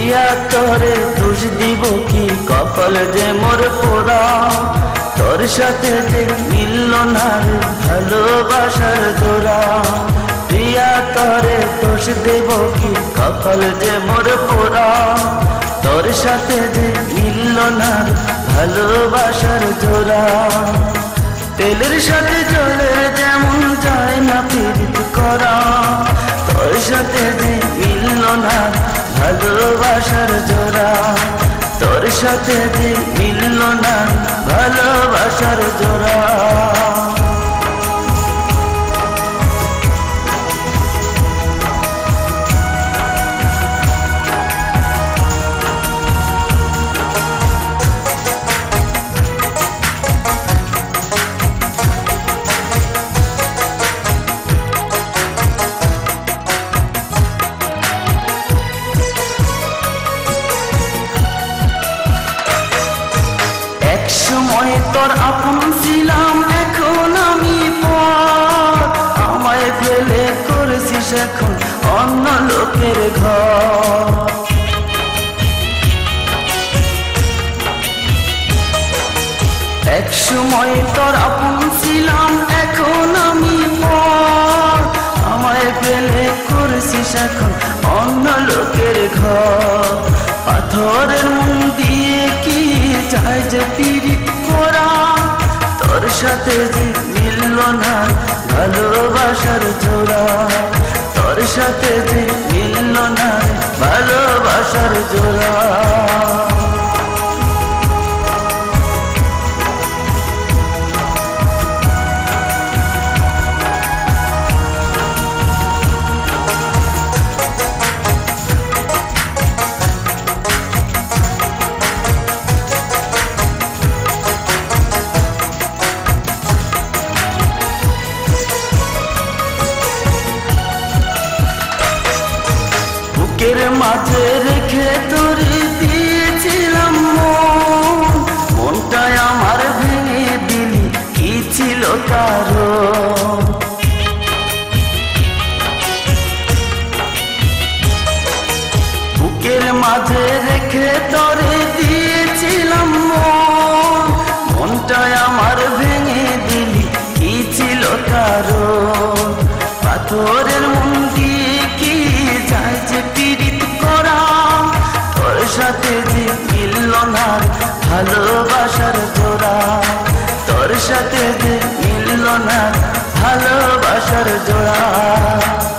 প্রিয়া তোরে দোষ দিব কি, কপাল যে মোর পোড়া, তোর সাথে যে মিলল না রে ভালোবাসার জোড়া। প্রিয়া তোরে দোষ দেব কি, কপাল যে মোর পোড়া, তোর সাথে যে মিলল না রে ভালোবাসার জোড়া। তেলের সাথে জলের যেমন যায় না পীড়িত করা, তোর সাথে যে মিলল না ভালোবাসার জোড়া, তোর সাথে যে মিলল না ভালোবাসার জোড়া। সময় তোর আপন ছিলাম, এখন আমি পর, আমায় ফেলে করেছিস এখন অন্য লোকের ঘর। এক সময় তোর আপন ছিলাম, এখন আমি পর, আমায় ফেলে করেছিস এখন অন্য লোকের ঘর। পাথরের মন দিয়ে কি চাই যে পীড়িত করা, তোর সাথে যে মিলল না ভালোবাসার জোড়া, তোর সাথে যে মিলল না ভালোবাসার জোড়া। বুকের মাঝে রেখে তোরে দিয়েছিলাম মন, মনটাই আমার ভেঙে দিলি কি ছিল কারণ। বুকের মাঝে রেখে তোরে দিয়েছিলাম মন, মনটাই আমার ভেঙে দিলি কি ছিল কারণ। পাথরের মন দিয়ে কি যায় যে পীড়িত করা, তোর সাথে যে মিলল না ভালোবাসার জোড়া, তোর সাথে যে মিলল না ভালোবাসার জোড়া।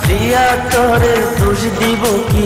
প্রিয়া তোরে দোষ দিব কি,